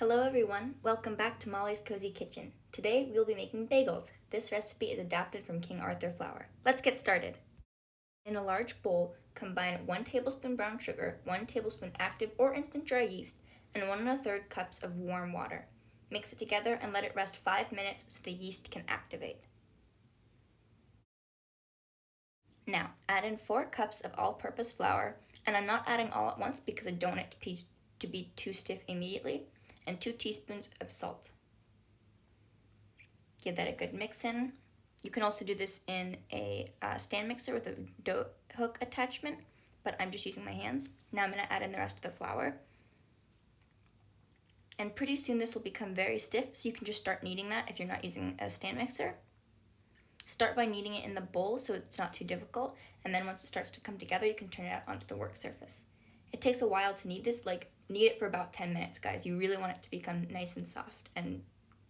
Hello everyone, welcome back to Molly's Cozy Kitchen. Today we'll be making bagels. This recipe is adapted from King Arthur flour. Let's get started. In a large bowl, combine 1 tablespoon brown sugar, 1 tablespoon active or instant dry yeast, and 1 1/3 cups of warm water. Mix it together and let it rest 5 minutes so the yeast can activate. Now, add in 4 cups of all-purpose flour, and I'm not adding all at once because I don't want it to be too stiff immediately, and 2 teaspoons of salt. Give that a good mix in. You can also do this in a stand mixer with a dough hook attachment, but I'm just using my hands. Now I'm going to add in the rest of the flour. And pretty soon this will become very stiff, so you can just start kneading that if you're not using a stand mixer. Start by kneading it in the bowl so it's not too difficult, and then once it starts to come together, you can turn it out onto the work surface. It takes a while to knead this, knead it for about 10 minutes, guys. You really want it to become nice and soft and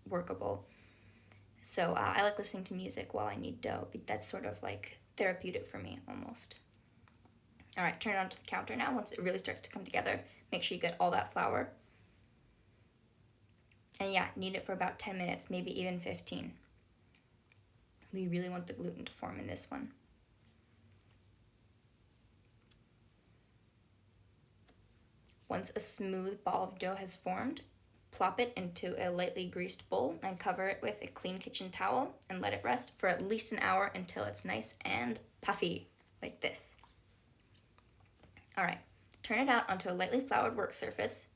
workable. So I like listening to music while I knead dough. That's sort of like therapeutic for me, almost. All right, turn it onto the counter now. Once it really starts to come together, make sure you get all that flour. And yeah, knead it for about 10 minutes, maybe even 15. We really want the gluten to form in this one. Once a smooth ball of dough has formed, plop it into a lightly greased bowl and cover it with a clean kitchen towel and let it rest for at least an hour until it's nice and puffy, like this. All right, turn it out onto a lightly floured work surface.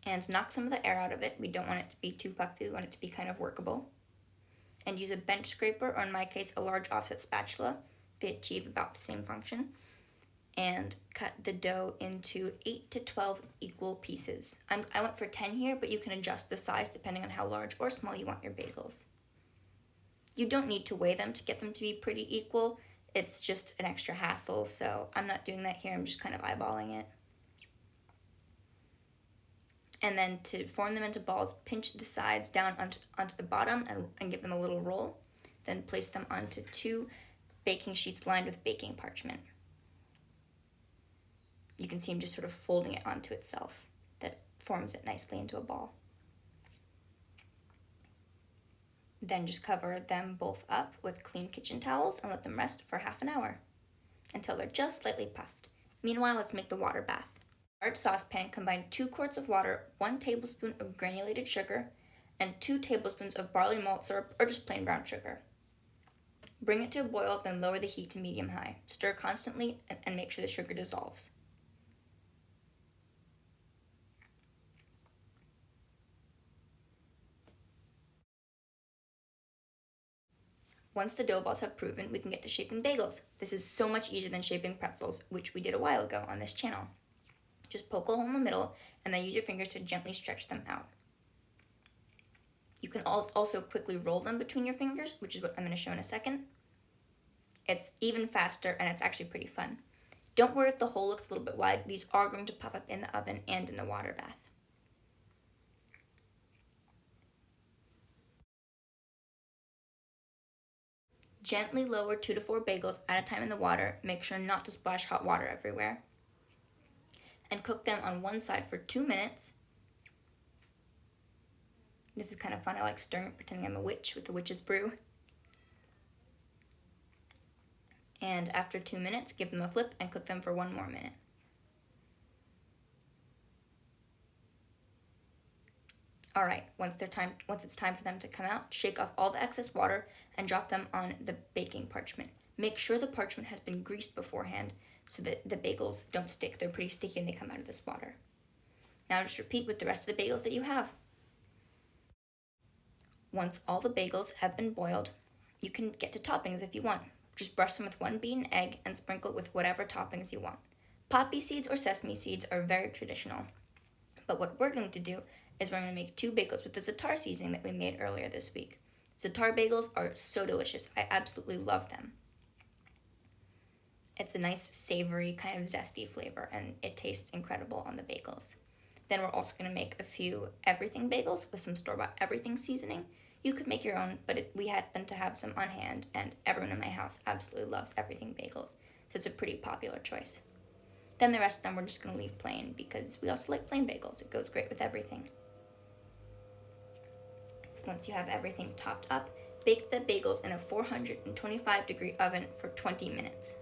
And knock some of the air out of it. We don't want it to be too puffy, we want it to be kind of workable. And use a bench scraper, or in my case, a large offset spatula. They achieve about the same function. And cut the dough into 8 to 12 equal pieces. I went for 10 here, but you can adjust the size depending on how large or small you want your bagels. You don't need to weigh them to get them to be pretty equal. It's just an extra hassle, so I'm not doing that here. I'm just kind of eyeballing it. And then to form them into balls, pinch the sides down onto the bottom and give them a little roll. Then place them onto 2 baking sheets lined with baking parchment. You can see I'm just sort of folding it onto itself. That forms it nicely into a ball. Then just cover them both up with clean kitchen towels and let them rest for half an hour until they're just slightly puffed. Meanwhile, let's make the water bath. In a large saucepan, combine 2 quarts of water, 1 tablespoon of granulated sugar, and 2 tablespoons of barley malt syrup or just plain brown sugar. Bring it to a boil, then lower the heat to medium-high. Stir constantly and make sure the sugar dissolves. Once the dough balls have proven, we can get to shaping bagels. This is so much easier than shaping pretzels, which we did a while ago on this channel. Just poke a hole in the middle and then use your fingers to gently stretch them out. You can also quickly roll them between your fingers, which is what I'm going to show in a second. It's even faster and it's actually pretty fun. Don't worry if the hole looks a little bit wide. These are going to puff up in the oven and in the water bath. Gently lower 2 to 4 bagels at a time in the water. Make sure not to splash hot water everywhere. And cook them on one side for 2 minutes. This is kind of fun. I like stirring, pretending I'm a witch with the witch's brew. And after 2 minutes, give them a flip and cook them for 1 more minute. All right, once it's time for them to come out, shake off all the excess water and drop them on the baking parchment. Make sure the parchment has been greased beforehand so that the bagels don't stick. They're pretty sticky when they come out of this water. Now just repeat with the rest of the bagels that you have. Once all the bagels have been boiled, you can get to toppings if you want. Just brush them with 1 beaten egg and sprinkle with whatever toppings you want. Poppy seeds or sesame seeds are very traditional. But what we're going to do is we're going to make 2 bagels with the za'atar seasoning that we made earlier this week. Za'atar bagels are so delicious. I absolutely love them. It's a nice, savory, kind of zesty flavor, and it tastes incredible on the bagels. Then we're also going to make a few everything bagels with some store-bought everything seasoning. You could make your own, but we happen to have some on hand, and everyone in my house absolutely loves everything bagels. it's a pretty popular choice. Then the rest of them we're just going to leave plain because we also like plain bagels. It goes great with everything. Once you have everything topped up, bake the bagels in a 425-degree oven for 20 minutes.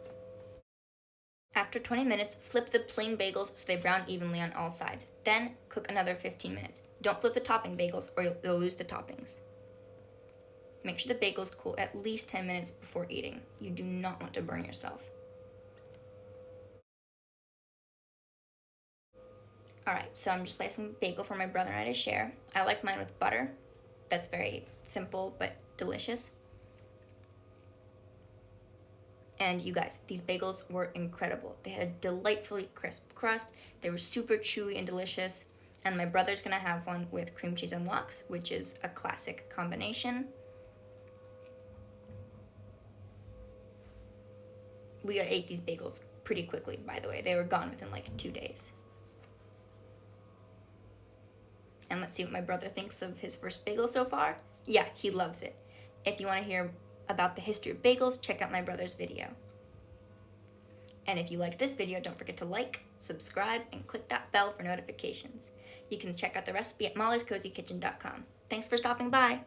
After 20 minutes, flip the plain bagels so they brown evenly on all sides. Then cook another 15 minutes. Don't flip the topping bagels or you'll lose the toppings. Make sure the bagels cool at least 10 minutes before eating. You do not want to burn yourself. Alright, so I'm just slicing bagel for my brother and I to share. I like mine with butter. That's very simple but delicious. And you guys, these bagels were incredible. They had a delightfully crisp crust. They were super chewy and delicious. And my brother's gonna have one with cream cheese and lox, which is a classic combination. We ate these bagels pretty quickly, by the way. They were gone within like 2 days. And let's see what my brother thinks of his first bagel so far. Yeah, he loves it. If you want to hear about the history of bagels, check out my brother's video. And if you liked this video, don't forget to like, subscribe, and click that bell for notifications. You can check out the recipe at mollyscozykitchen.com. Thanks for stopping by.